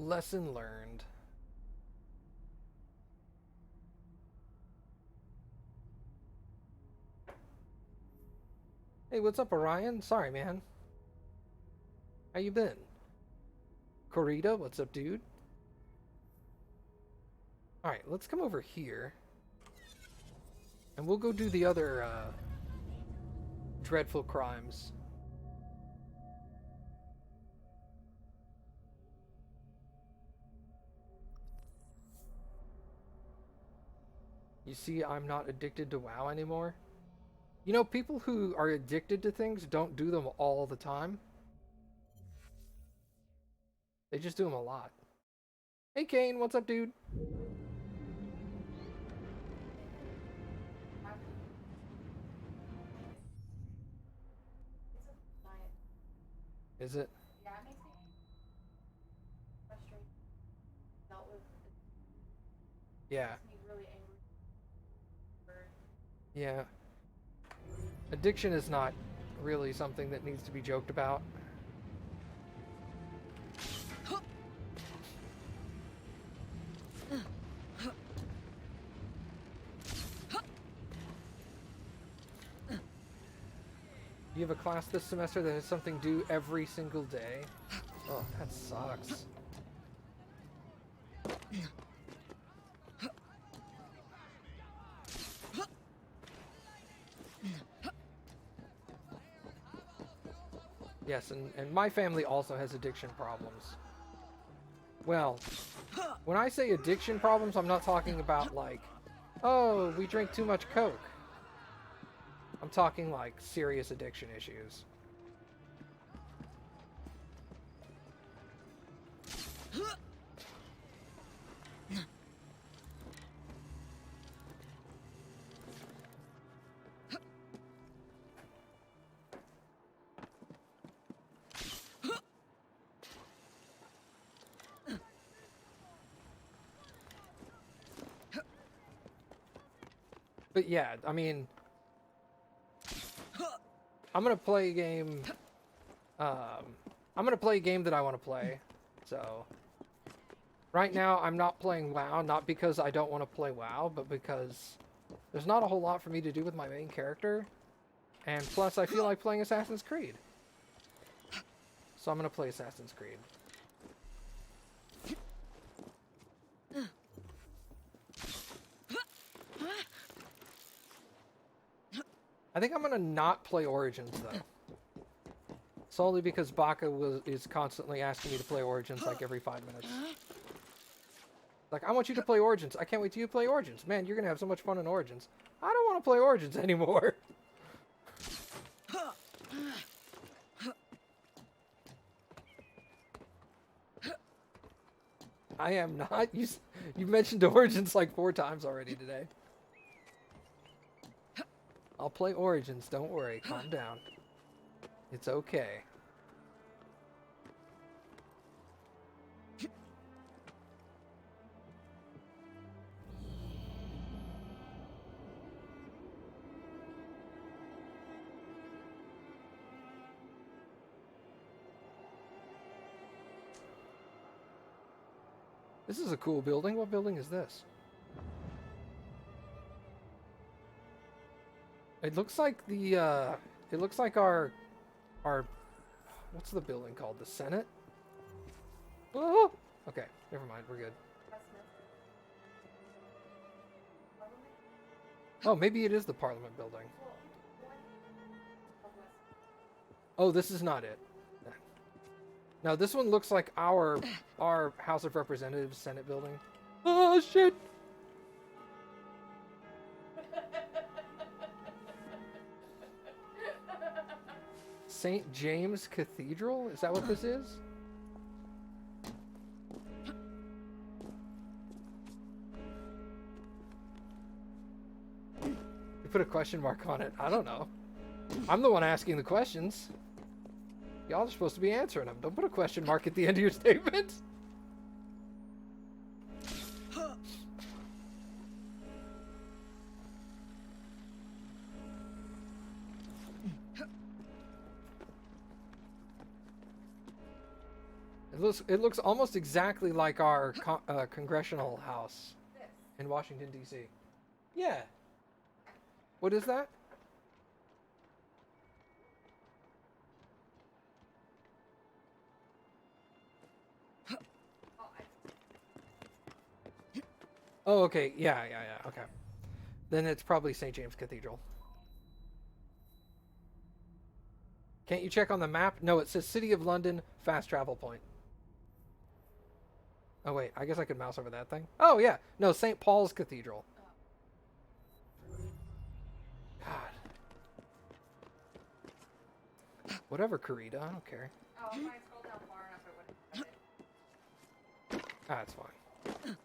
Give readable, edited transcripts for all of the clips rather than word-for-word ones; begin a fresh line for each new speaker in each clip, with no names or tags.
Lesson learned. Hey, what's up, Orion? Sorry, man. How you been? Corita, what's up, dude? Alright, let's come over here. And we'll go do the other, dreadful crimes. You see, I'm not addicted to WoW anymore. You know, people who are addicted to things don't do them all the time. They just do them a lot. Hey, Kane, what's up, dude? Is it?
Yeah, it makes me frustrated. Dealt with it.
Yeah.
Makes me really angry.
Yeah. Addiction is not really something that needs to be joked about. You have a class this semester that has something due every single day? Oh, that sucks. Yes, and my family also has addiction problems. Well, when I say addiction problems, I'm not talking about like, oh, we drink too much Coke. I'm talking like serious addiction issues. But yeah, I mean, I'm gonna play a game. I'm gonna play a game that I want to play. So right now, I'm not playing WoW, not because I don't want to play WoW, but because there's not a whole lot for me to do with my main character, and plus I feel like playing Assassin's Creed. So I'm gonna play Assassin's Creed. I think I'm gonna not play Origins though. Solely because Baka is constantly asking me to play Origins like every 5 minutes. Like, I want you to play Origins. I can't wait till you play Origins. Man, you're gonna have so much fun in Origins. I don't want to play Origins anymore. I am not. You mentioned Origins like 4 times already today. I'll play Origins. Don't worry. Calm down. It's okay. This is a cool building. What building is this? It looks like the, it looks like our, what's the building called? The Senate? Oh! Okay, never mind. We're good. Oh, maybe it is the Parliament building. Oh, this is not it. No, this one looks like our House of Representatives Senate building. Oh, shit! St. James Cathedral? Is that what this is? You put a question mark on it. I don't know. I'm the one asking the questions. Y'all are supposed to be answering them. Don't put a question mark at the end of your statement. It looks almost exactly like our congressional house
This.
in Washington D.C. Yeah. What is that?
Oh,
Oh, okay. Yeah. Okay. Then it's probably St. James Cathedral. Can't you check on the map? No, it says City of London, fast travel point. Oh, wait. I guess I could mouse over that thing. Oh, yeah. No, St. Paul's Cathedral. God. Whatever, Karita. I don't care.
oh, if I scrolled down far enough, it would have it.
That's fine.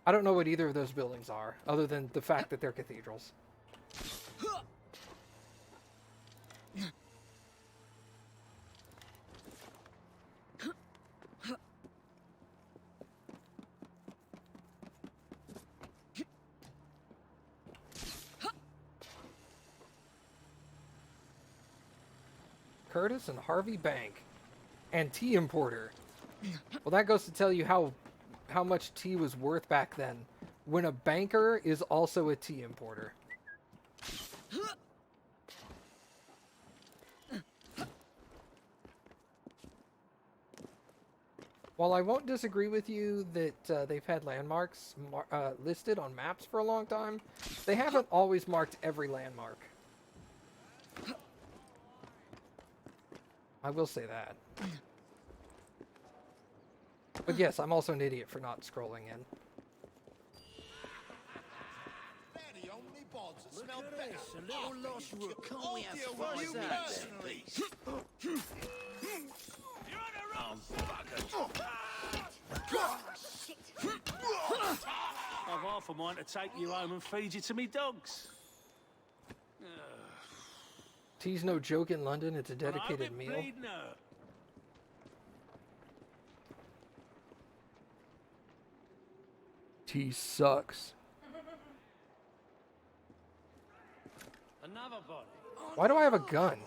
I don't know what either of those buildings are, other than the fact that they're cathedrals. Curtis and Harvey Bank. And tea importer. Well, that goes to tell you how much tea was worth back then. When a banker is also a tea importer. While I won't disagree with you that they've had landmarks listed on maps for a long time, they haven't always marked every landmark. I will say that. But yes, I'm also an idiot for not scrolling in.
They're the only bods that
Look
smell
at
better.
this, a little lost rook. Can't we have
deal
fun
with you
with that?
personally.
I've half a mind to take you home and feed you to me dogs.
Tea's no joke in London, it's a dedicated
I've been
meal.
bleeding her.
Tea sucks.
Another body.
Why do I have a gun?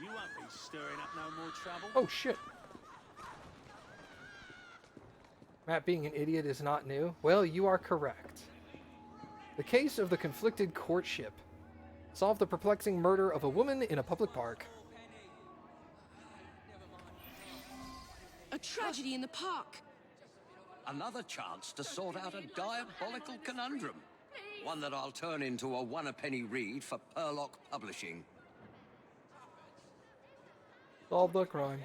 You won't be stirring up no more trouble.
Oh shit. Matt being an idiot is not new. Well, you are correct. The case of the conflicted courtship. Solve the perplexing murder of a woman in a public park.
A tragedy in the park.
Another chance to sort out a diabolical conundrum. One that I'll turn into a one-a-penny read for Purlock Publishing.
Solve the crime.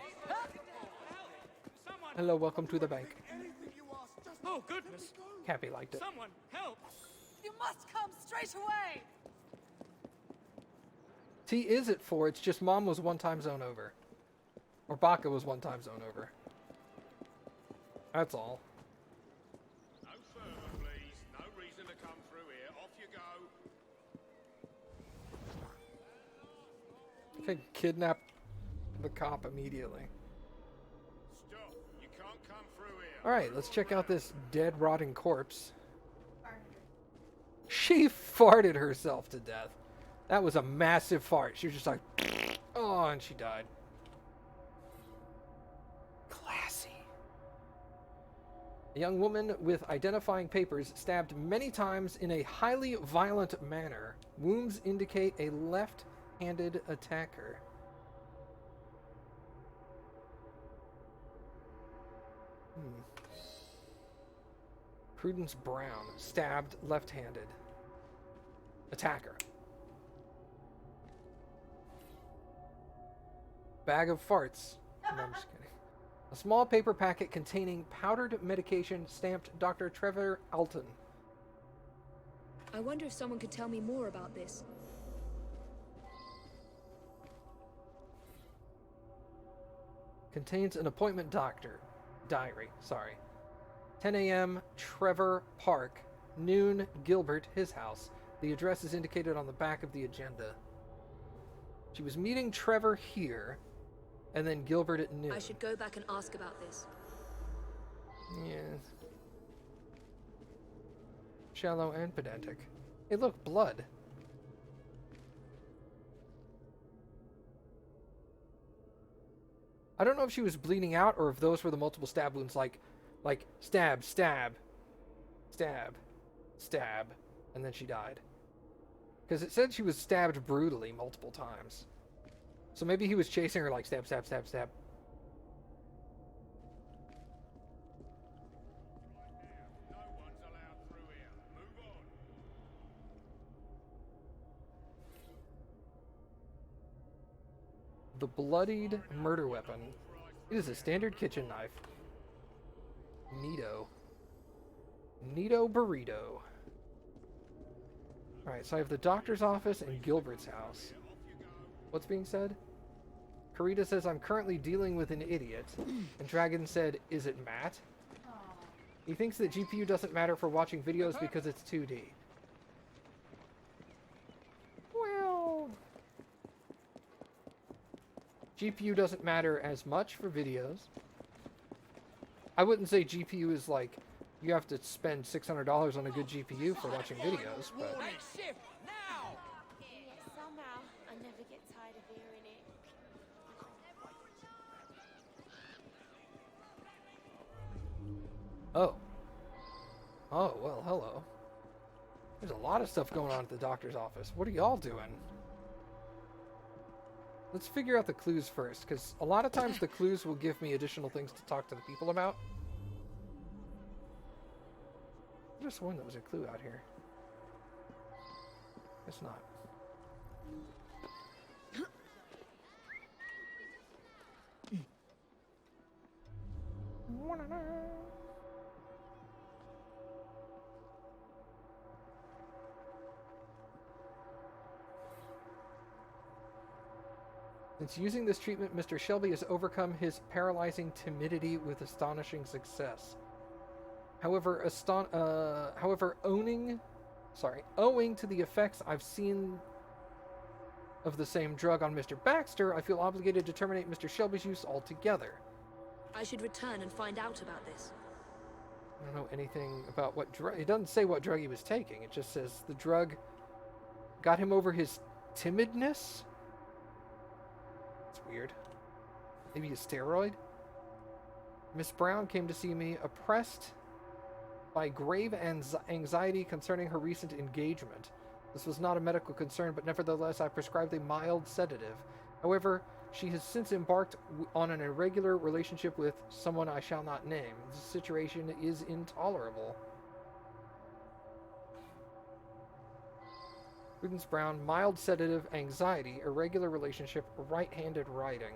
Hello, welcome to the bank.
Oh, goodness!
Cappy liked it.
Someone help!
You must come straight away.
T is at 4, it's just Mom was one time zone over. Or Baka was one time zone over. That's all.
No further, please. No reason to come through here. Off you go.
I could kidnap the cop immediately.
Stop. You can't come through here.
Alright, let's check out this dead, rotting corpse. She farted herself to death. That was a massive fart. She was just like, oh, and she died. Classy. A young woman with identifying papers stabbed many times in a highly violent manner. Wounds indicate a left-handed attacker. Prudence Brown, stabbed left-handed. Attacker. Bag of farts. No, I'm just kidding. A small paper packet containing powdered medication stamped Dr. Trevor Alton.
I wonder if someone could tell me more about this.
Contains an appointment diary. 10 a.m. Trevor Park. Noon Gilbert, his house. The address is indicated on the back of the agenda. She was meeting Trevor here, and then Gilbert at noon.
I should go back and ask about this.
Yes. Shallow and pedantic. Hey, look, blood. I don't know if she was bleeding out or if those were the multiple stab wounds, like stab, stab, stab, stab, and then she died. Because it said she was stabbed brutally multiple times. So maybe he was chasing her like stab, stab, stab, stab.
No one's allowed through here. Move on.
The bloodied murder weapon. It is a standard kitchen knife. Neato. Neato burrito. Alright, so I have the doctor's office and Gilbert's house. What's being said? Karita says, I'm currently dealing with an idiot. And Dragon said, is it Matt? He thinks that GPU doesn't matter for watching videos because it's 2D. Well... GPU doesn't matter as much for videos. I wouldn't say GPU is like, you have to spend $600 on a good GPU for watching videos, but...
Shift now.
Yeah, somehow I never get tired of hearing it.
Oh. Oh, well, hello. There's a lot of stuff going on at the doctor's office. What are y'all doing? Let's figure out the clues first, because a lot of times the clues will give me additional things to talk to the people about. I just sworn there was a clue out here. Guess not. Since using this treatment, Mr. Shelby has overcome his paralyzing timidity with astonishing success. However, owing to the effects I've seen of the same drug on Mr. Baxter, I feel obligated to terminate Mr. Shelby's use altogether.
I should return and find out about this.
I don't know anything about what drug... It doesn't say what drug he was taking. It just says the drug got him over his timidness? It's weird. Maybe a steroid? Miss Brown came to see me oppressed by grave anxiety concerning her recent engagement. This was not a medical concern, but nevertheless I prescribed a mild sedative. However, she has since embarked on an irregular relationship with someone I shall not name. The situation is intolerable. Prudence Brown, mild sedative, anxiety, irregular relationship, right-handed writing.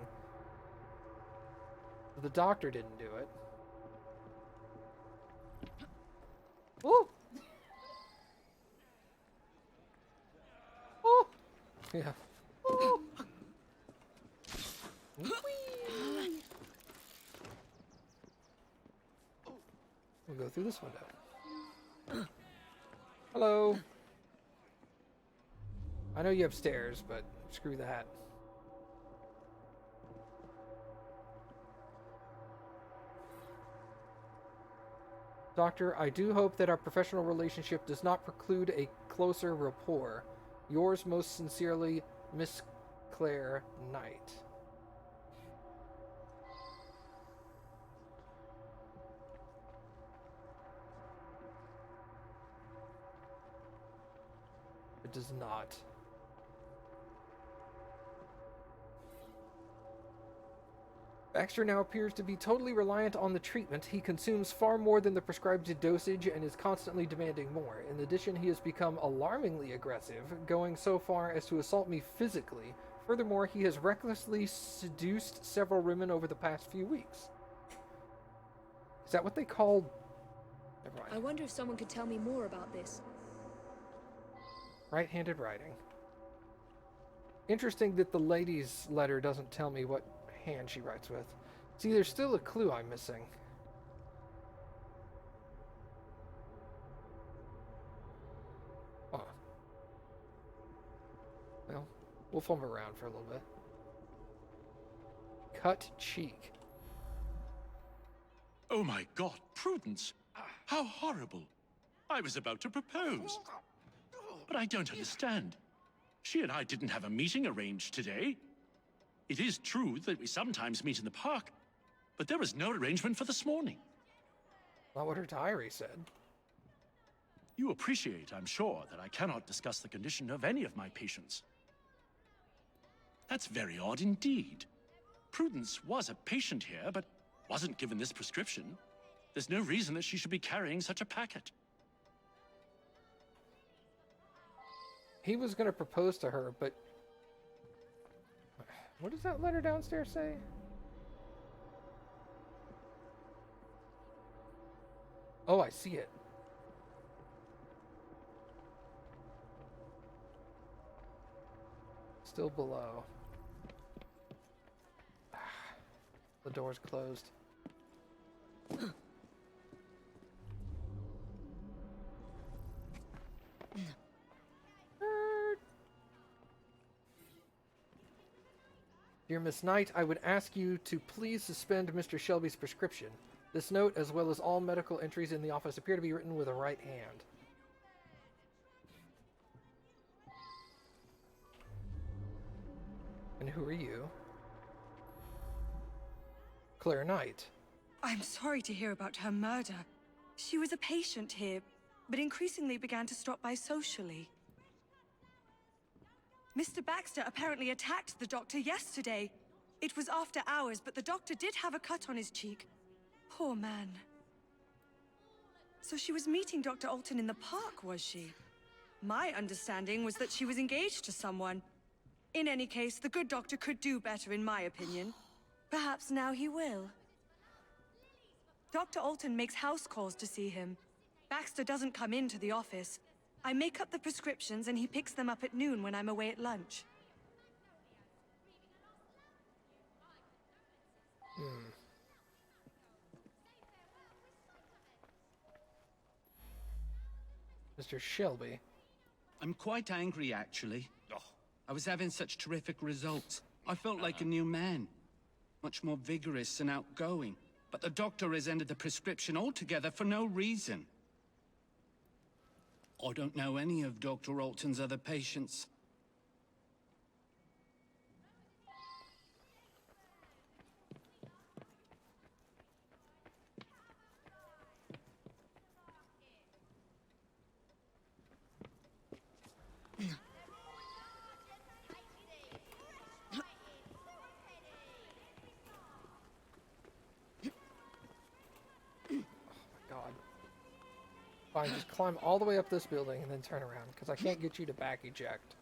The doctor didn't do it. Ooh! Ooh! Yeah. Ooh! We'll go through this window. Hello. I know you have stairs, but screw that. Doctor, I do hope that our professional relationship does not preclude a closer rapport. Yours most sincerely, Miss Claire Knight. It does not. Baxter now appears to be totally reliant on the treatment. He consumes far more than the prescribed dosage and is constantly demanding more. In addition, he has become alarmingly aggressive, going so far as to assault me physically. Furthermore, he has recklessly seduced several women over the past few weeks. Is that what they called? Never mind.
I wonder if someone could tell me more about this.
Right-handed writing. Interesting that the lady's letter doesn't tell me what hand she writes with. See, there's still a clue I'm missing. Huh. Well, we'll fumble around for a little bit. Cut cheek.
Oh my God, Prudence! How horrible! I was about to propose. But I don't understand. She and I didn't have a meeting arranged today. It is true that we sometimes meet in the park, but there was no arrangement for this morning.
Not what her diary said.
You appreciate, I'm sure, that I cannot discuss the condition of any of my patients. That's very odd indeed. Prudence was a patient here, but wasn't given this prescription. There's no reason that she should be carrying such a packet.
He was going to propose to her, but... What does that letter downstairs say? Oh, I see it. Still below. The door's closed. Dear Miss Knight, I would ask you to please suspend Mr. Shelby's prescription. This note, as well as all medical entries in the office, appear to be written with a right hand. And who are you? Claire Knight.
I'm sorry to hear about her murder. She was a patient here, but increasingly began to stop by socially. Mr. Baxter apparently attacked the doctor yesterday. It was after hours, but the doctor did have a cut on his cheek. Poor man. So she was meeting Dr. Alton in the park, was she? My understanding was that she was engaged to someone. In any case, the good doctor could do better, in my opinion. Perhaps now he will. Dr. Alton makes house calls to see him. Baxter doesn't come into the office. I make up the prescriptions and he picks them up at noon when I'm away at lunch.
Mr. Shelby.
I'm quite angry, actually. I was having such terrific results. I felt like a new man. Much more vigorous and outgoing. But the doctor has ended the prescription altogether for no reason. I don't know any of Dr. Alton's other patients.
Fine, just climb all the way up this building and then turn around, because I can't get you to back eject.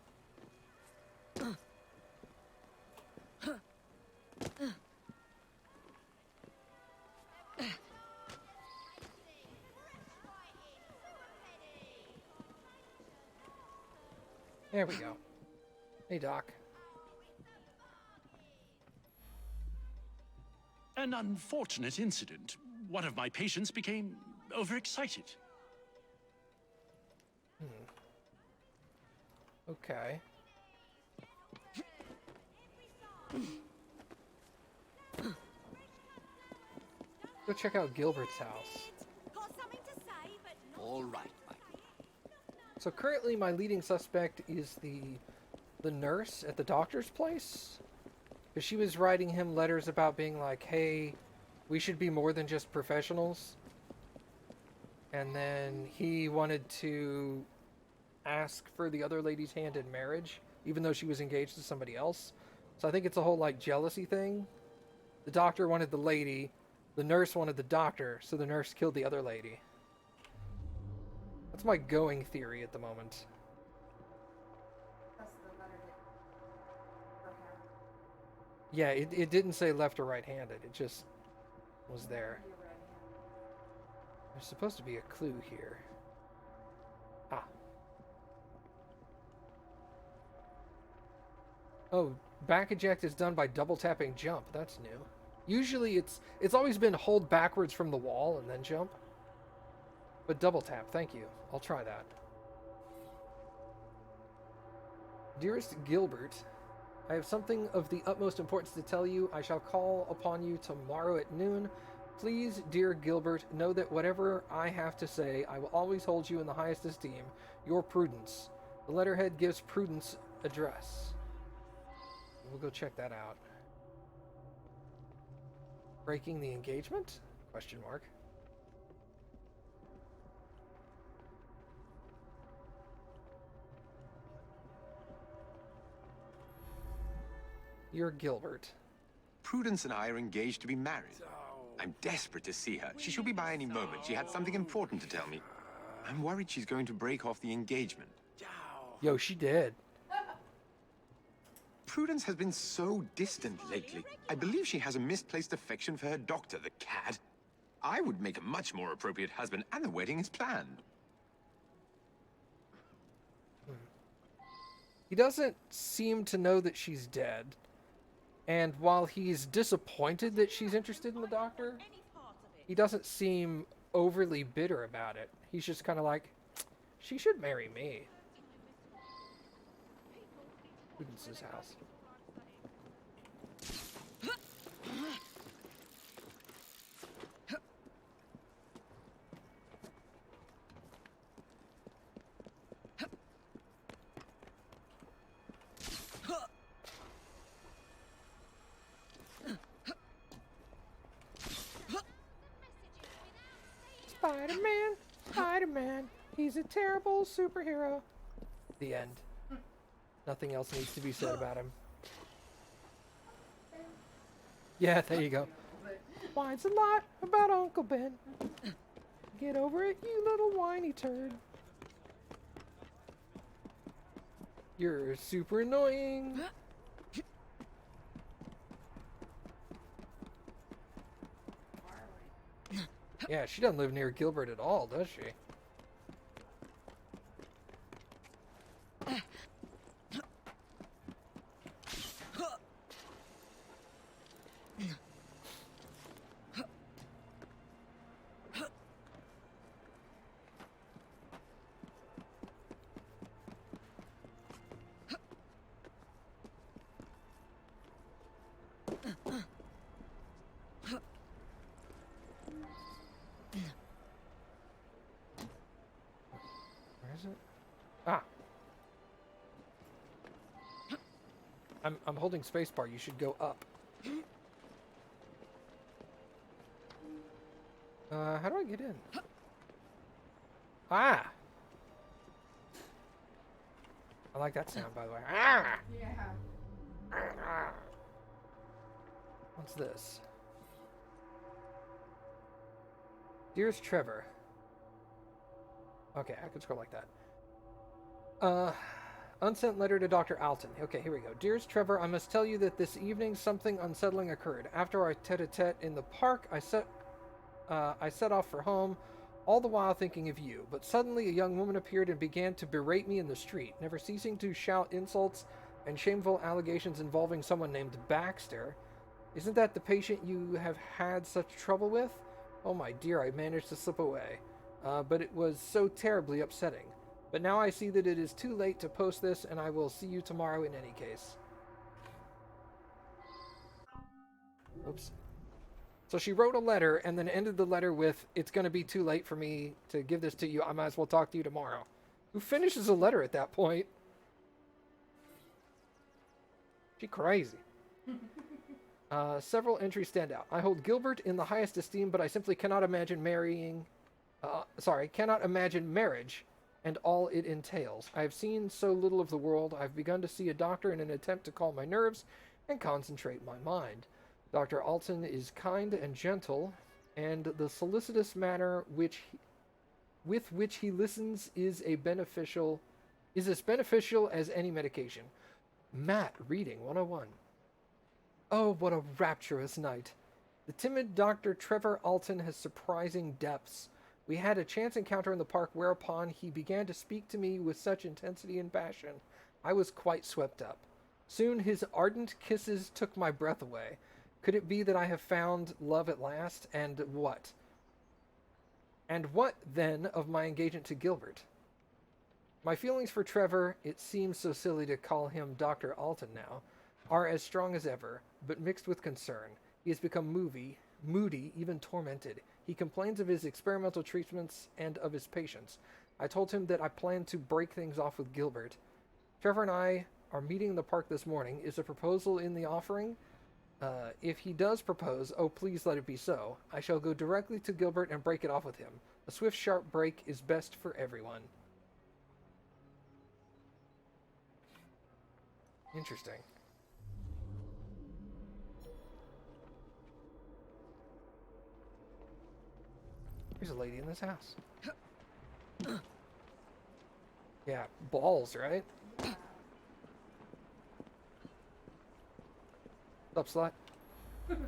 There we go. Hey, Doc.
An unfortunate incident. One of my patients became overexcited.
Okay. Go check out Gilbert's house.
All right, Mike.
So currently my leading suspect is the nurse at the doctor's place. Because she was writing him letters about being like, hey, we should be more than just professionals. And then he wanted to ask for the other lady's hand in marriage, even though she was engaged to somebody else. So I think it's a whole, like, jealousy thing. The doctor wanted the lady, the nurse wanted the doctor, so the nurse killed the other lady. That's my going theory at the moment.
That's the letter that her hand.
Yeah, it didn't say left or right-handed, it just was there.
Be a red hand.
There's supposed to be a clue here. Ah. Oh, back eject is done by double tapping jump. That's new. Usually it's always been hold backwards from the wall and then jump. But double tap, thank you. I'll try that. Dearest Gilbert, I have something of the utmost importance to tell you. I shall call upon you tomorrow at noon. Please, dear Gilbert, know that whatever I have to say, I will always hold you in the highest esteem. Your Prudence. The letterhead gives Prudence address. We'll go check that out. Breaking the engagement? Question mark. You're Gilbert.
Prudence and I are engaged to be married. I'm desperate to see her. She should be by any moment. She had something important to tell me. I'm worried she's going to break off the engagement.
Yo, she did.
Prudence has been so distant lately. I believe she has a misplaced affection for her doctor, the cad. I would make a much more appropriate husband, and the wedding is planned.
He doesn't seem to know that she's dead. And while he's disappointed that she's interested in the doctor, he doesn't seem overly bitter about it. He's just kind of like, she should marry me. Prudence's house. Spider-Man, Spider-Man, he's a terrible superhero. The end. Nothing else needs to be said about him. Yeah, there you go. Whines a lot about Uncle Ben. Get over it, you little whiny turd. You're super annoying. Yeah, she doesn't live near Gilbert at all, does she? Ah. I'm holding spacebar. You should go up. How do I get in? Ah! I like that sound, by the way. Ah!
Yeah.
What's this? Dearest Trevor. Okay, I can scroll like that. Unsent letter to Dr. Alton. Okay, here we go. Dearest Trevor, I must tell you that this evening something unsettling occurred. After our tete-a-tete in the park, I set off for home, all the while thinking of you. But suddenly a young woman appeared and began to berate me in the street, never ceasing to shout insults and shameful allegations involving someone named Baxter. Isn't that the patient you have had such trouble with? Oh my dear, I managed to slip away. But it was so terribly upsetting. But now I see that it is too late to post this, and I will see you tomorrow in any case. Oops. So she wrote a letter and then ended the letter with, it's going to be too late for me to give this to you. I might as well talk to you tomorrow. Who finishes a letter at that point? She crazy. Several entries stand out. I hold Gilbert in the highest esteem, but I simply cannot imagine cannot imagine marriage and all it entails. I have seen so little of the world, I've begun to see a doctor in an attempt to calm my nerves and concentrate my mind. Dr. Alton is kind and gentle, and the solicitous manner with which he listens is as beneficial as any medication. Matt, reading 101. Oh, what a rapturous night. The timid Dr. Trevor Alton has surprising depths. We had a chance encounter in the park whereupon he began to speak to me with such intensity and passion. I was quite swept up. Soon his ardent kisses took my breath away. Could it be that I have found love at last? And what? And what, then, of my engagement to Gilbert? My feelings for Trevor, it seems so silly to call him Dr. Alton now, are as strong as ever, but mixed with concern. He has become moody, even tormented. He complains of his experimental treatments and of his patients. I told him that I plan to break things off with Gilbert. Trevor and I are meeting in the park this morning. Is a proposal in the offering? If he does propose, oh please let it be so. I shall go directly to Gilbert and break it off with him. A swift, sharp break is best for everyone. Interesting. There's a lady in this house. Yeah, balls, right? What's up, slut?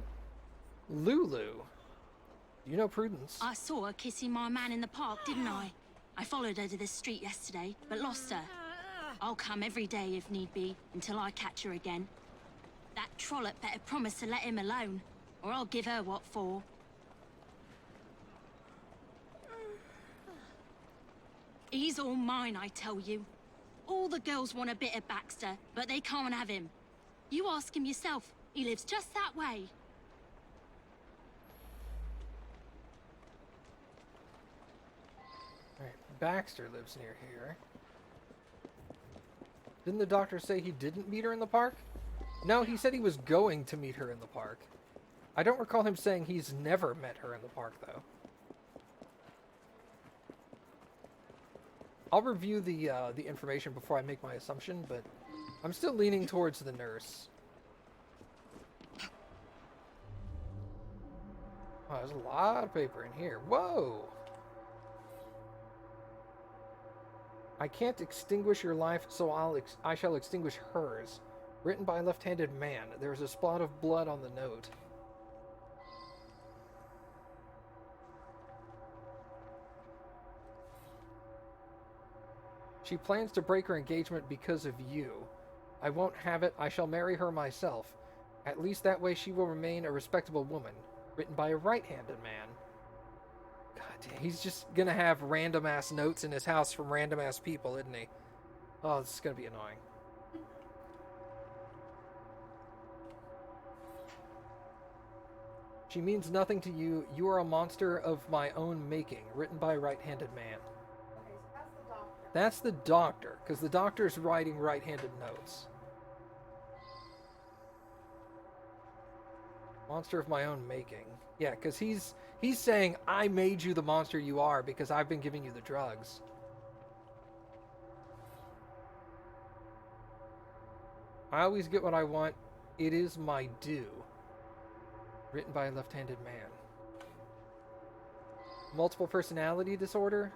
Lulu. You know Prudence.
I saw her kissing my man in the park, didn't I? I followed her to this street yesterday, but lost her. I'll come every day if need be, until I catch her again. That trollop better promise to let him alone, or I'll give her what for. He's all mine, I tell you. All the girls want a bit of Baxter, but they can't have him. You ask him yourself. He lives just that way.
Alright, Baxter lives near here. Didn't the doctor say he didn't meet her in the park? No, he said he was going to meet her in the park. I don't recall him saying he's never met her in the park, though. I'll review the information before I make my assumption, but I'm still leaning towards the nurse. Oh, there's a lot of paper in here. Whoa! I can't extinguish your life, so I shall extinguish hers. Written by a left-handed man. There is a spot of blood on the note. She plans to break her engagement because of you. I won't have it. I shall marry her myself. At least that way she will remain a respectable woman. Written by a right-handed man. God damn, he's just gonna have random-ass notes in his house from random-ass people, isn't he? Oh, this is gonna be annoying. She means nothing to you. You are a monster of my own making. Written by a right-handed man.
Okay, so that's the doctor.
That's the doctor, because the doctor's writing right-handed notes. Monster of my own making. Yeah, because he's saying, I made you the monster you are because I've been giving you the drugs. I always get what I want. It is my due. Written by a left-handed man. Multiple personality disorder?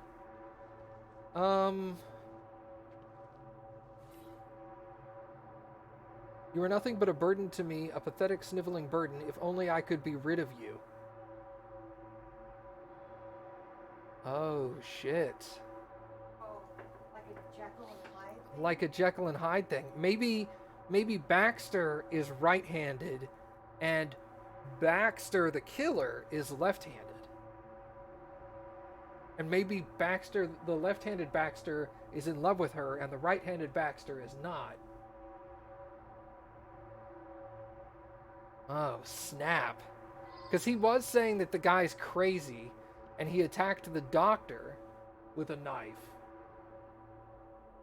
You are nothing but a burden to me, a pathetic, sniveling burden. If only I could be rid of you. Oh, shit.
Oh, like a Jekyll and Hyde thing?
Like a Jekyll and Hyde thing. Maybe Baxter is right-handed, and Baxter, the killer, is left-handed. And maybe Baxter, the left-handed Baxter, is in love with her, and the right-handed Baxter is not. Oh, snap. Because he was saying that the guy's crazy, and he attacked the doctor with a knife.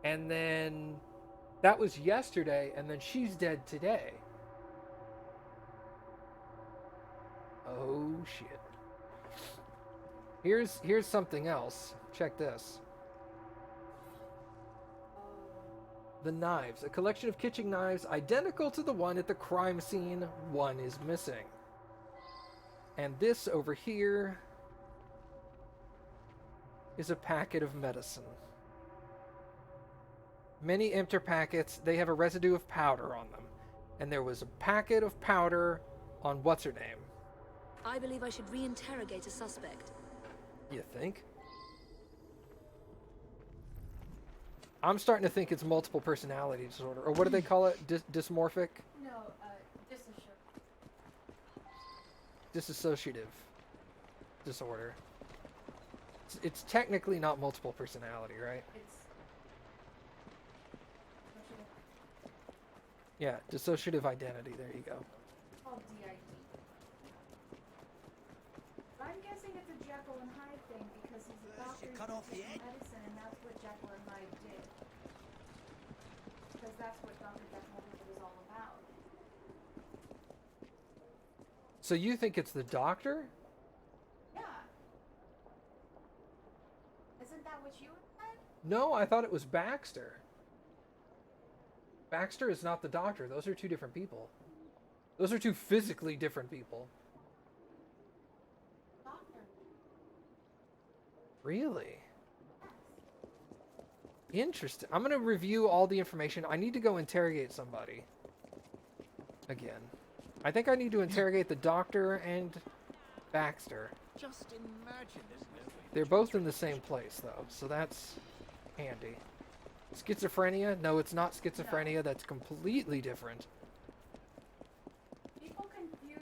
And then that was yesterday, and then she's dead today. Oh, shit. Here's something else. Check this. The knives. A collection of kitchen knives identical to the one at the crime scene. One is missing. And this over here is a packet of medicine. Many empty packets, they have a residue of powder on them. And there was a packet of powder on what's-her-name.
I believe I should reinterrogate a suspect.
You think? I'm starting to think it's multiple personality disorder. Or what do they call it? Dysmorphic?
No,
Dissociative disorder. It's technically not multiple personality, right?
it's
Yeah, dissociative identity. There you go.
called DID. But I'm guessing it's a Jekyll and Hyde thing because he's a doctor
cut off the
taking
head.
medicine, and that's what Jekyll and Hyde did. Because that's what Dr. Jekyll was all about.
So you think it's the doctor?
Yeah. Isn't that what you said?
No, I thought it was Baxter. Baxter is not the doctor. Those are two different people. Those are two physically different people.
Doctor.
Really? Interesting. I'm going to review all the information. I need to go interrogate somebody. Again. I think I need to interrogate the doctor and Baxter.
Just imagine there's no way.
They're both in the same place, though, so that's handy. Schizophrenia? No, it's not schizophrenia. That's completely different.
People confuse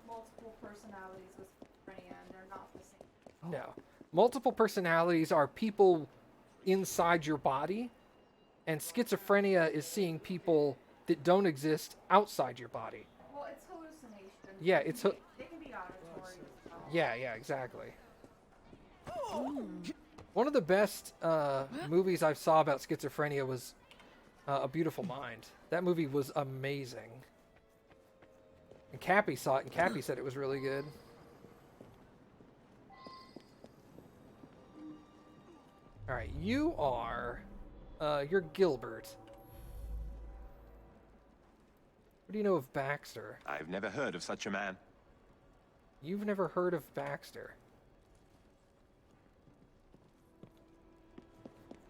multiple personalities with schizophrenia, and they're not the same.
No. Multiple personalities are people inside your body, and schizophrenia is seeing people that don't exist outside your body.
Well, it's hallucination.
Yeah, it's
They can be auditory as well.
yeah, exactly. One of the best movies I saw about schizophrenia was A Beautiful Mind. That movie was amazing. And Cappy saw it, and Cappy said it was really good. All right, you are, you're Gilbert. What do you know of Baxter?
I've never heard of such a man.
You've never heard of Baxter.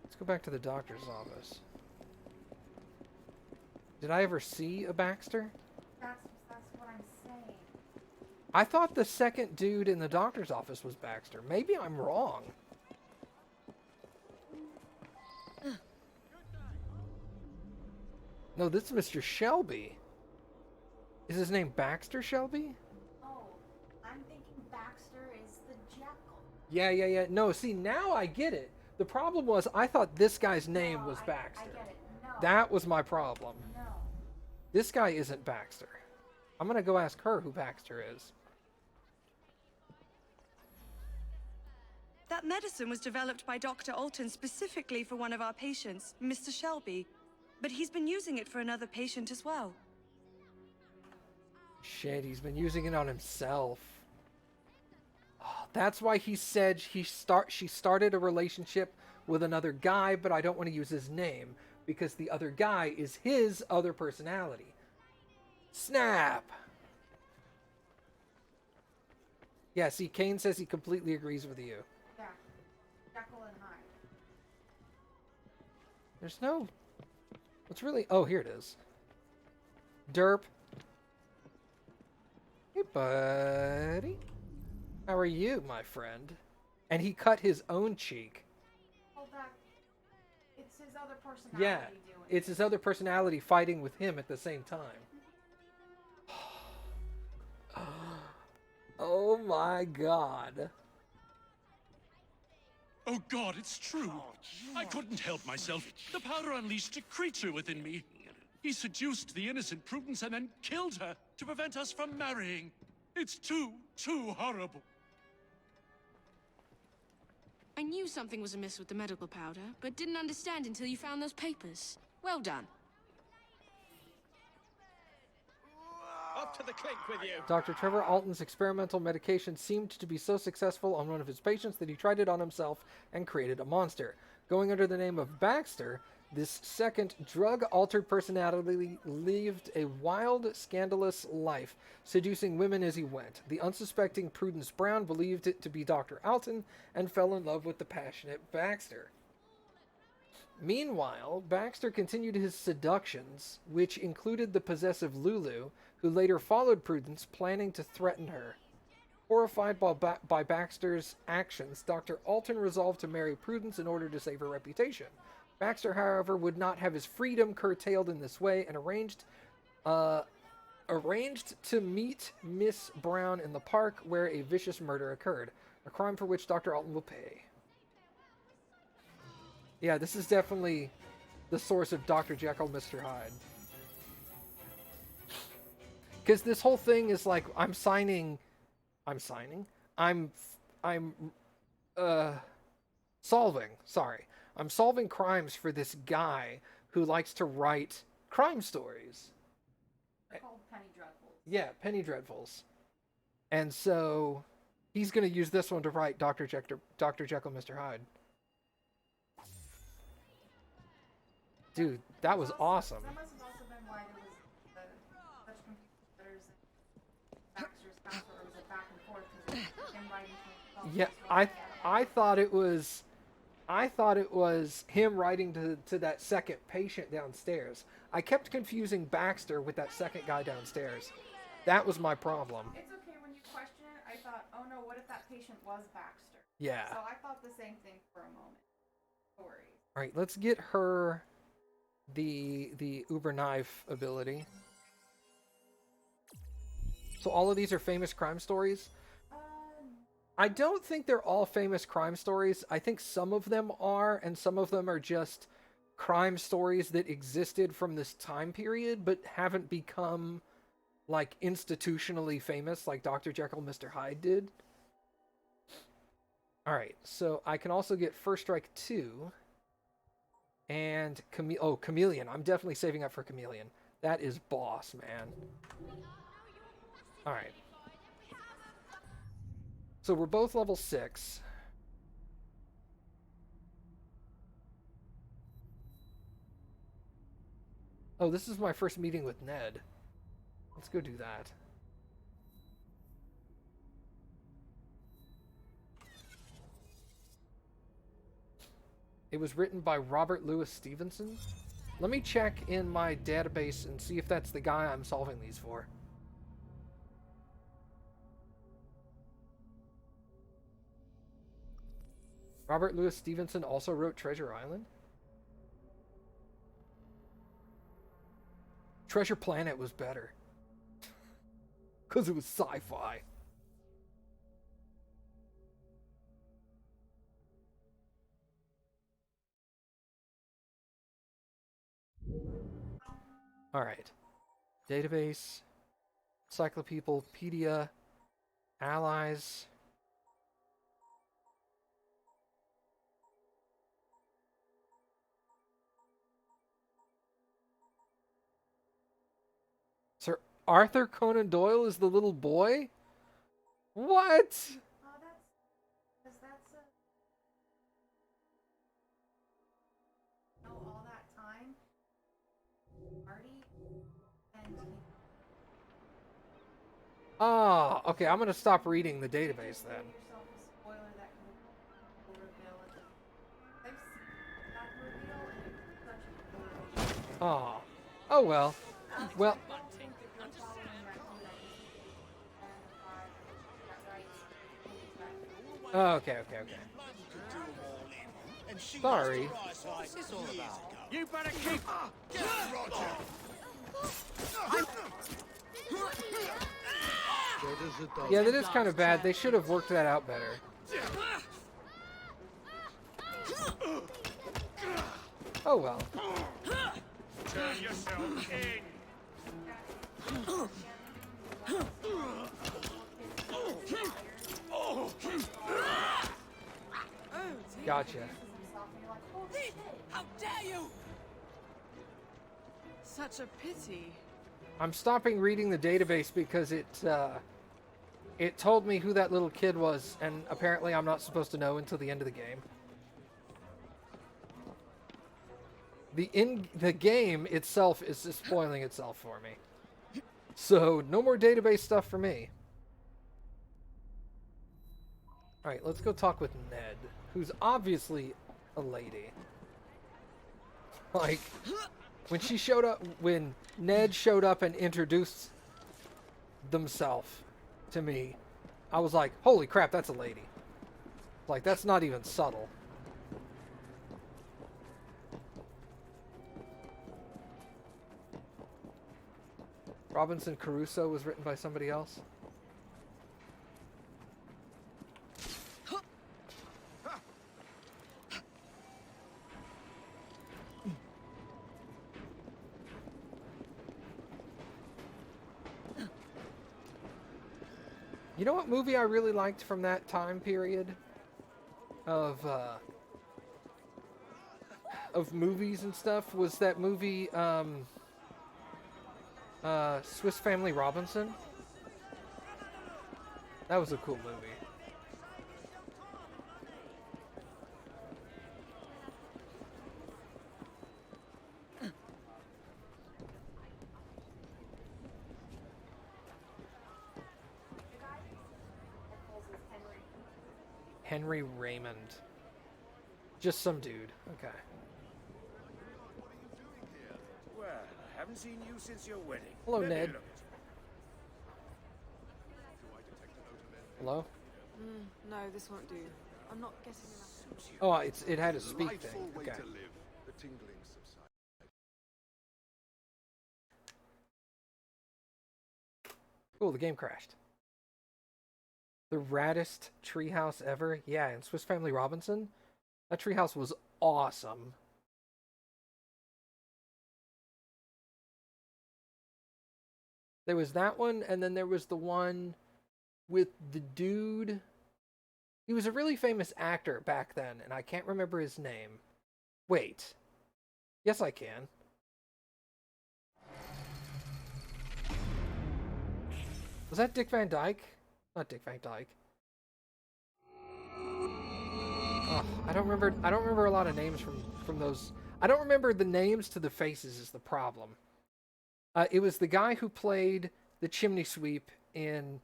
Let's go back to the doctor's office. Did I ever see a Baxter?
That's what I'm saying.
I thought the second dude in the doctor's office was Baxter. Maybe I'm wrong. No, this is Mr. Shelby. Is his name Baxter Shelby?
Oh, I'm thinking Baxter is the Jekyll.
Yeah. No, see, now I get it. The problem was I thought this guy's name was Baxter.
I get it. No.
That was my problem.
No.
This guy isn't Baxter. I'm going to go ask her who Baxter is.
That medicine was developed by Dr. Alton specifically for one of our patients, Mr. Shelby. But he's been using it for another patient as well.
Shit, he's been using it on himself. Oh, that's why he said she started a relationship with another guy, but I don't want to use his name because the other guy is his other personality. Snap! Yeah, see, Kane says he completely agrees with you.
Yeah. Jekyll and Hyde.
There's no... What's really... Oh, here it is. Derp. Hey, buddy. How are you, my friend? And he cut his own cheek.
Oh, it's his other personality
Yeah,
doing
it's his other personality fighting with him at the same time. Oh my god.
Oh God, it's true. I couldn't help myself. The powder unleashed a creature within me. He seduced the innocent Prudence and then killed her to prevent us from marrying. It's too horrible.
I knew something was amiss with the medical powder, but didn't understand until you found those papers. Well done.
Up to the clink with you.
Dr. Trevor Alton's experimental medication seemed to be so successful on one of his patients that he tried it on himself and created a monster. Going under the name of Baxter, this second drug-altered personality lived a wild, scandalous life, seducing women as he went. The unsuspecting Prudence Brown believed it to be Dr. Alton and fell in love with the passionate Baxter. Meanwhile, Baxter continued his seductions, which included the possessive Lulu, who later followed Prudence, planning to threaten her. Horrified by Baxter's actions, Dr. Alton resolved to marry Prudence in order to save her reputation. Baxter, however, would not have his freedom curtailed in this way and arranged to meet Miss Brown in the park where a vicious murder occurred, a crime for which Dr. Alton will pay. Yeah, this is definitely the source of Dr. Jekyll, Mr. Hyde. Because this whole thing is like, I'm solving crimes for this guy who likes to write crime stories.
They're called Penny Dreadfuls.
Yeah, Penny Dreadfuls. And so he's going to use this one to write Dr. Jekyll, Mr. Hyde. Dude, that was awesome.
That must have also been why there was such confusing letters in Baxter's house, where it was a back and forth because it was him writing to himself.
Yeah, I thought it was him writing to that second patient downstairs. I kept confusing Baxter with that second guy downstairs. That was my problem.
It's okay when you question it. I thought, oh no, what if that patient was Baxter?
Yeah.
So I thought the same thing for a moment. No worries.
All right, let's get her the Uber knife ability. So all of these are famous crime stories. I don't think they're all famous crime stories. I think some of them are, and some of them are just crime stories that existed from this time period but haven't become like institutionally famous like Dr. Jekyll, Mr. Hyde did. All right, so I can also get First Strike 2 and Chameleon. I'm definitely saving up for Chameleon. That is boss, man. All right. So we're both level 6. Oh, this is my first meeting with Ned. Let's go do that. It was written by Robert Louis Stevenson. Let me check in my database and see if that's the guy I'm solving these for. Robert Louis Stevenson also wrote Treasure Island. Treasure Planet was better. Because it was sci-fi. Alright. Database. Encyclopedia. Allies. Sir Arthur Conan Doyle is the little boy? What?
Oh, that's all that time, Marty and
Ah, okay, I'm gonna stop reading the database then.
yourself a spoiler that could reveal it. I've seen that reveal and it's such a cool reveal.
Oh. Oh well. Well, okay. Sorry.
You better keep.
Yeah, that is kind of bad. They should have worked that out better. Oh well.
Turn yourself in.
Gotcha.
How dare you! Such a pity.
I'm stopping reading the database because it told me who that little kid was, and apparently I'm not supposed to know until the end of the game. The game itself is just spoiling itself for me. So, no more database stuff for me. Alright, let's go talk with Ned, who's obviously a lady. Like, when Ned showed up and introduced themselves to me, I was like, holy crap, that's a lady. Like, that's not even subtle. Robinson Crusoe was written by somebody else. You know what movie I really liked from that time period of movies and stuff was that movie Swiss Family Robinson. That was a cool movie. Henry Raymond. Just some dude. Okay.
Well, I haven't seen you since your wedding.
Hello,
Let me
Ned.
look.
Hello?
No, this won't do. I'm not getting enough.
Oh, it had a speak thing. Okay. Cool, the game crashed. The raddest treehouse ever? Yeah, in Swiss Family Robinson? That treehouse was awesome. There was that one, and then there was the one with the dude. He was a really famous actor back then, and I can't remember his name. Wait. Yes, I can. Was that Dick Van Dyke? Not Dick Van Dyke. Oh, I don't remember a lot of names from those. I don't remember the names to the faces is the problem. It was the guy who played the chimney sweep in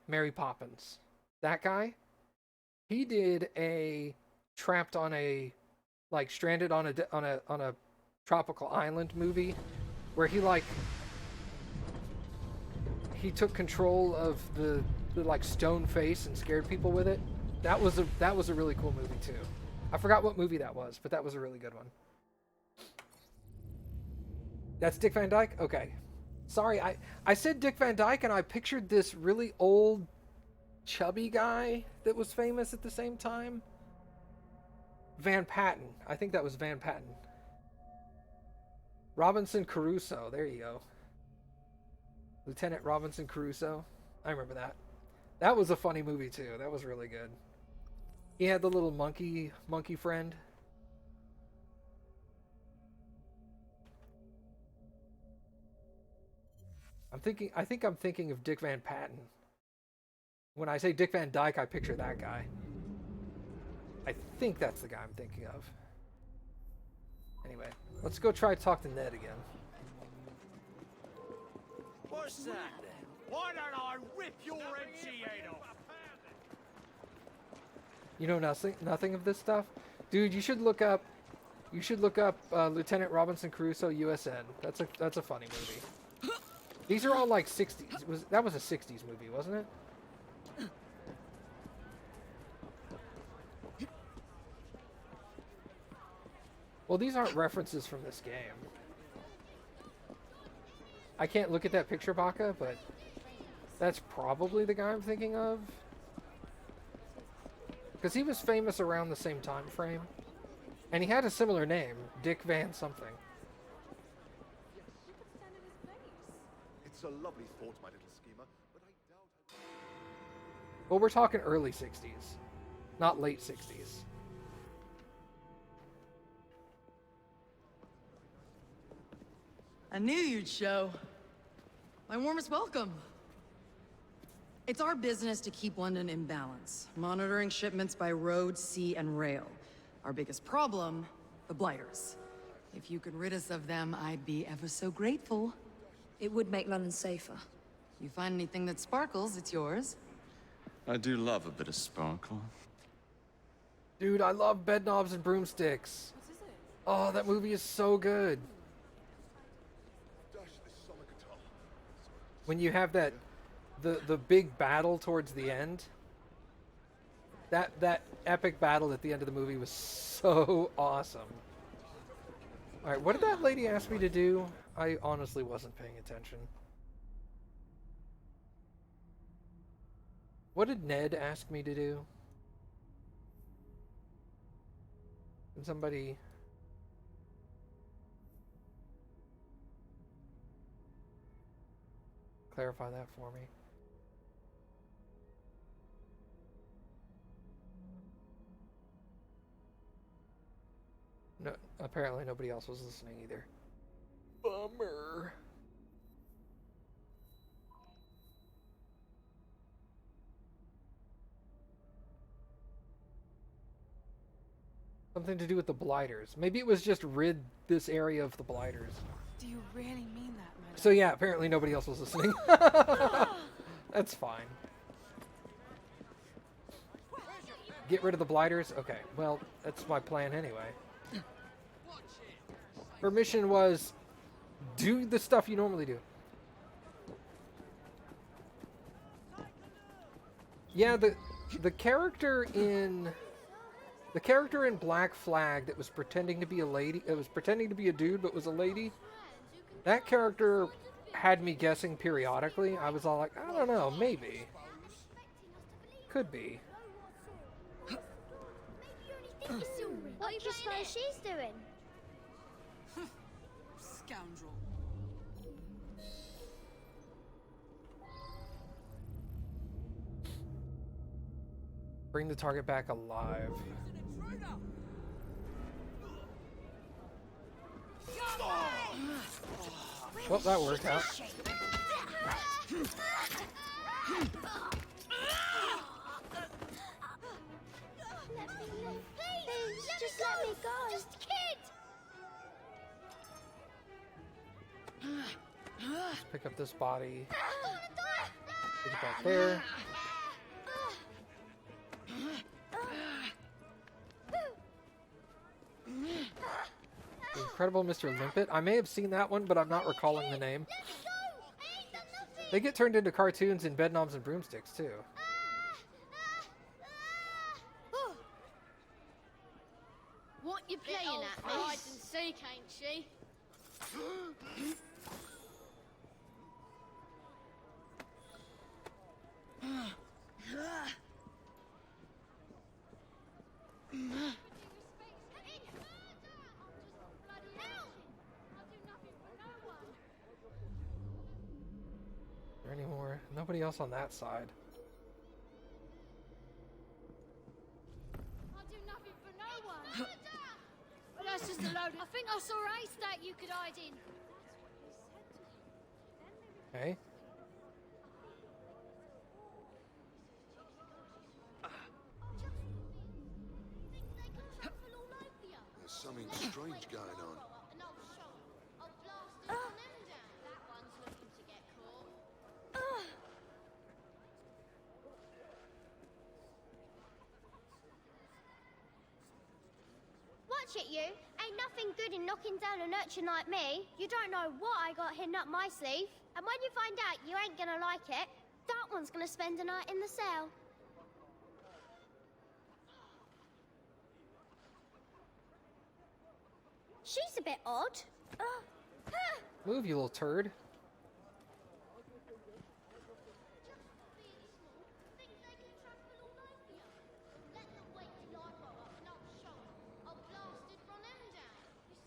Mary Poppins. That guy. He did a trapped on a stranded on a tropical island movie where he took control of the like stone face and scared people with it. That was a really cool movie too. I forgot what movie that was, but that was a really good one. That's Dick Van Dyke? Okay. Sorry, I said Dick Van Dyke and I pictured this really old chubby guy that was famous at the same time. Van Patten. I think that was Van Patten. Robinson Crusoe. There you go. Lieutenant Robinson Crusoe. I remember that. That was a funny movie too. That was really good. He had the little monkey friend. I think I'm thinking of Dick Van Patten. When I say Dick Van Dyke, I picture that guy. I think that's the guy I'm thinking of. Anyway, let's go try to talk to Ned again.
What's that then? Why don't I rip your empty head off?
You know nothing of this stuff? Dude, you should look up Lieutenant Robinson Crusoe USN. That's a funny movie. These are all like 60s. That was a 60s movie, wasn't it? Well, these aren't references from this game. I can't look at that picture, Baka, but that's probably the guy I'm thinking of. Because he was famous around the same time frame. And he had a similar name, Dick Van something.
It's a lovely thought, my little schemer, but I doubt...
Well, we're talking early 60s, not late 60s.
I knew you'd show. My warmest welcome. It's our business to keep London in balance, monitoring shipments by road, sea, and rail. Our biggest problem, the blighters. If you could rid us of them, I'd be ever so grateful.
It would make London safer.
You find anything that sparkles, it's yours.
I do love a bit of sparkle.
Dude, I love Bed Knobs and Broomsticks. Oh, that movie is so good. When you have that, the big battle towards the end. That epic battle at the end of the movie was so awesome. Alright, what did that lady ask me to do? I honestly wasn't paying attention. What did Ned ask me to do? Can somebody... clarify that for me? No, apparently nobody else was listening either. Bummer. Something to do with the blighters. Maybe it was just rid this area of the blighters.
Do you really mean that, Meadow?
So yeah, apparently nobody else was listening. That's fine. Get rid of the blighters? Okay, well, that's my plan anyway. Her mission was do the stuff you normally do. Yeah, the character in Black Flag that was pretending to be a lady, it was pretending to be a dude but was a lady. That character had me guessing periodically. I was all like, I don't know, maybe. Could be.
What do you suppose she's doing?
Scoundrel.
Bring the target back alive. Well, that worked out.
Please, just let me go. Just a kid.
Let's pick up this body. Take it back there. The Incredible Mr. Limpet. I may have seen that one, but I'm not recalling the name. They get turned into cartoons in Bedknobs and Broomsticks, too.
What you playing at, miss? Hide and seek, ain't she?
Is there any more? Nobody else on that side.
I'll do nothing for no one. Well, that's just a load of... I think I saw a haystack you could hide in.
Okay.
There's something strange going on.
Watch it, you. Ain't nothing good in knocking down an urchin like me. You don't know what I got hidden up my sleeve. And when you find out, you ain't gonna like it. That one's gonna spend a night in the cell. She's a bit odd.
Move, you little turd.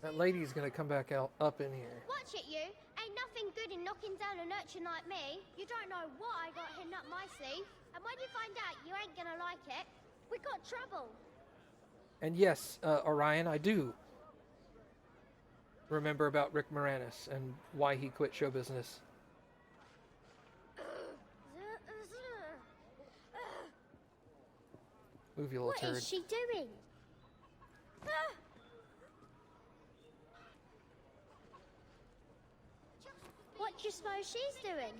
That lady's gonna come back out up in here.
Watch it, you. Ain't nothing good in knocking down an urchin like me. You don't know what I got hidden up my sleeve. And when you find out, you ain't gonna like it. We got trouble.
And yes, Orion, I do remember about Rick Moranis and why he quit show business. Move, you little turd.
What is she doing? What do you suppose she's doing?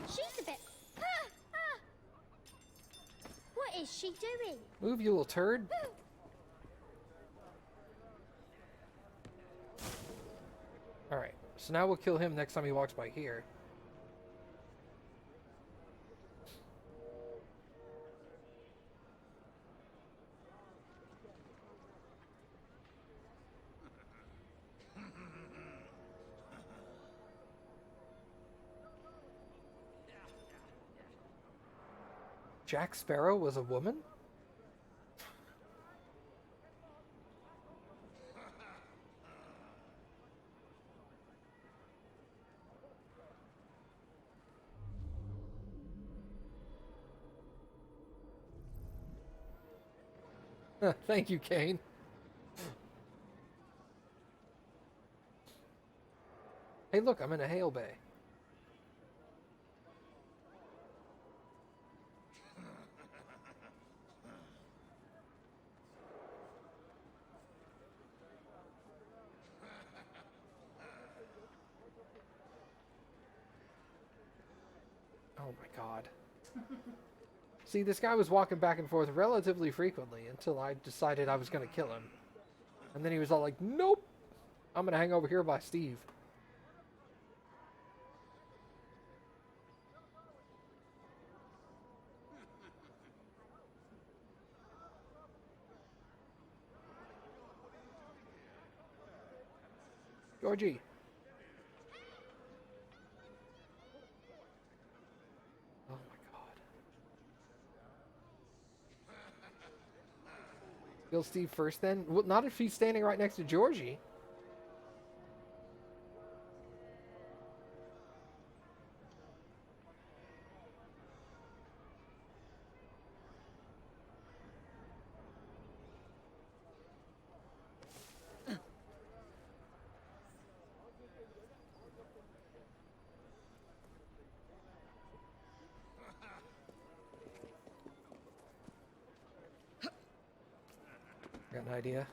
She's a bit... What is she doing?
Move, you little turd. Alright, so now we'll kill him next time he walks by here. Jack Sparrow was a woman? Thank you, Kane. Hey, look, I'm in a hail bay. my god. See, this guy was walking back and forth relatively frequently until I decided I was going to kill him. And then he was all like, nope, I'm going to hang over here by Steve. Georgie. Oh my god. Kill Steve first then? Well, not if he's standing right next to Georgie. Got an idea.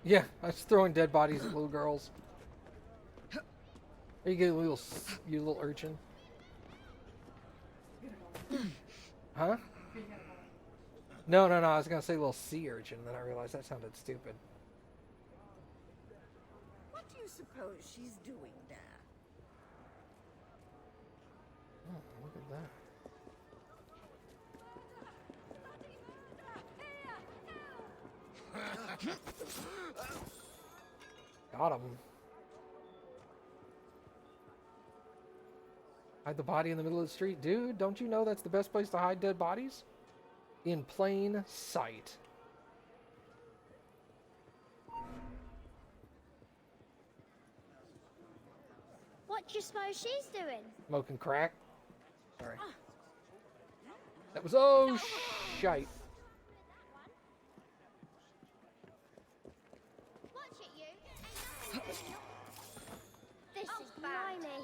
Yeah, I was throwing dead bodies at little girls. There you go, you little urchin. Huh? No, I was gonna say little sea urchin, then I realized that sounded stupid.
What do you suppose she's doing there?
Oh, look at that. Got him. Hide the body in the middle of the street. Dude, don't you know that's the best place to hide dead bodies? In plain sight.
What do you suppose she's doing?
Smoking crack. Sorry. That was oh shite.
Watch it, you. This is blimey.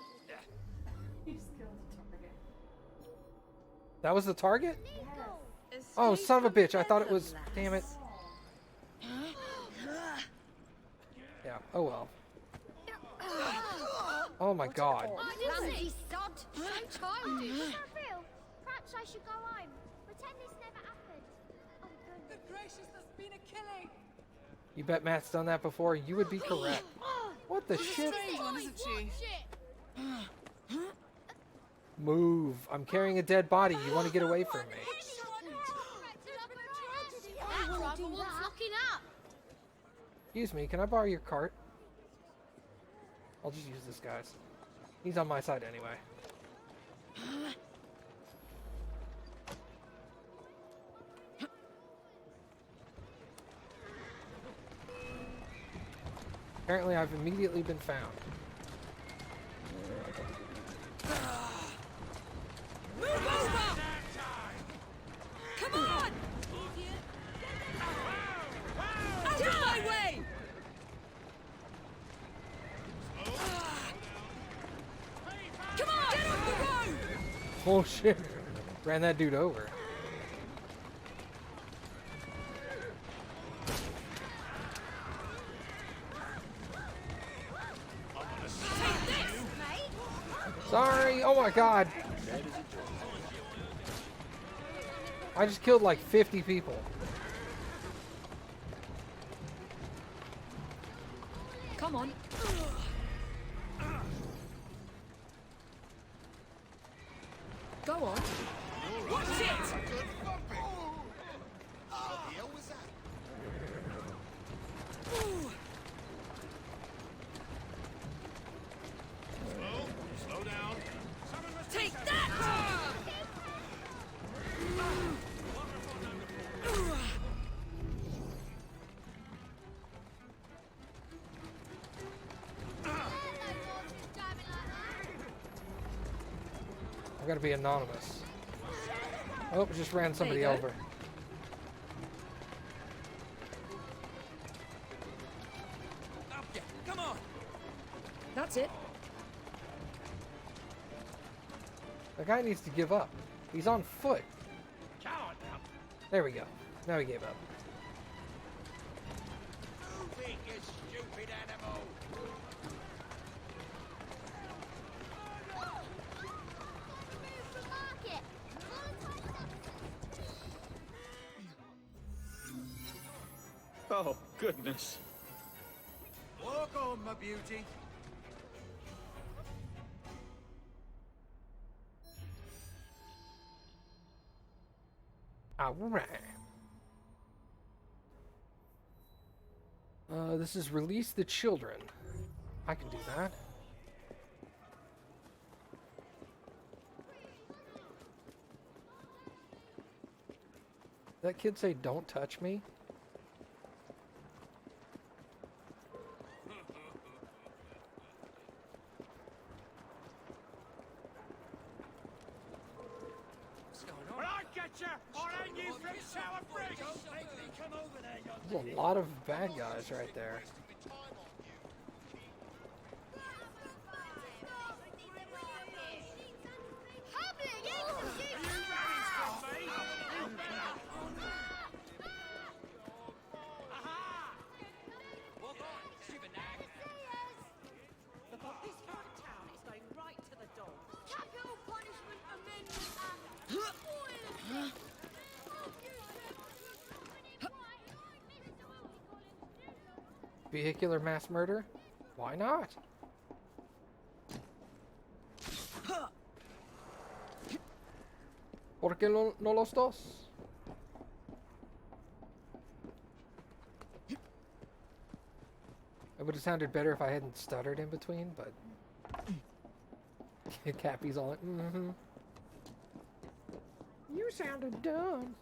That was the target? Oh, son of a bitch. I thought it was... Damn it. Yeah, oh well. Oh my god.
Ramsey, sod. So childish. Is that real? Perhaps I should go home. Pretend this never happened. Oh, goodness.
Good gracious, there's been a killing.
You bet Matt's done that before? You would be correct. What the shit?
Strange one, isn't she?
Move. I'm carrying a dead body. You want to get away from me. Excuse me, can I borrow your cart? I'll just use this guy's. He's on my side anyway. Apparently I've immediately been found.
Move over! Come on! Out of my way! Come on! Get off the road!
Oh shit. Ran that dude over. Sorry. Oh my god. I just killed like 50 people.
Come on. Go on. Watch it!
Slow down.
Take that!
I gotta be anonymous. Oh, it just ran somebody
go.
over.
Up ya. Come on.
That's it.
The guy needs to give up. He's on foot. There we go. Now he gave up.
Move it, you stupid animal.
Oh, goodness.
Walk on, my beauty.
Alright. This is release the children. I can do that. Did that kid say don't touch me?
When I get you, I'll hang you from Sour Bridge. Don't make me come over there, young
There's a lot of bad guys right there. Vehicular mass murder? Why not? ¿Por qué no los dos? It would have sounded better if I hadn't stuttered in between, but Cappy's all like, mm-hmm. You sounded dumb.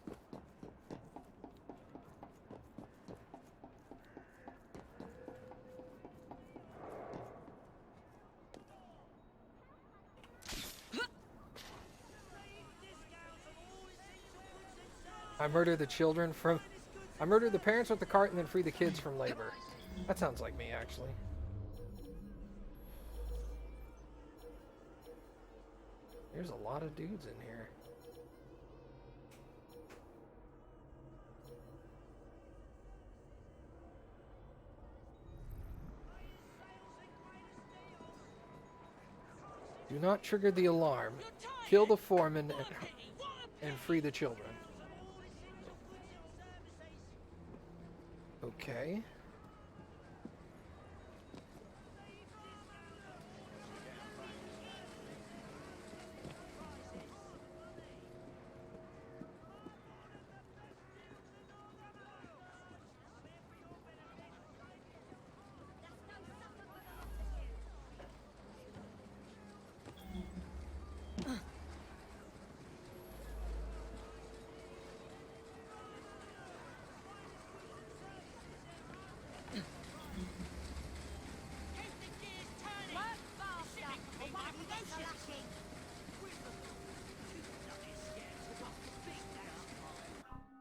I murder the children from... I murder the parents with the cart and then free the kids from labor. That sounds like me, actually. There's a lot of dudes in here. Do not trigger the alarm. Kill the foreman and free the children. Okay.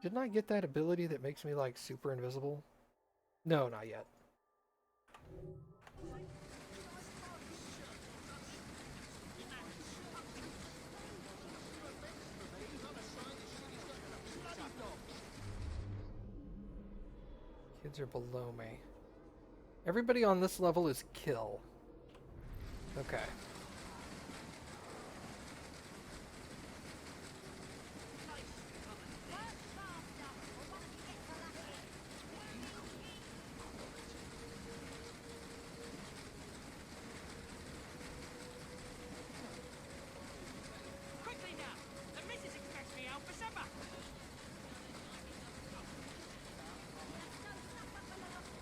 Didn't I get that ability that makes me, like, super invisible? No, not yet. Kids are below me. Everybody on this level is kill. Okay.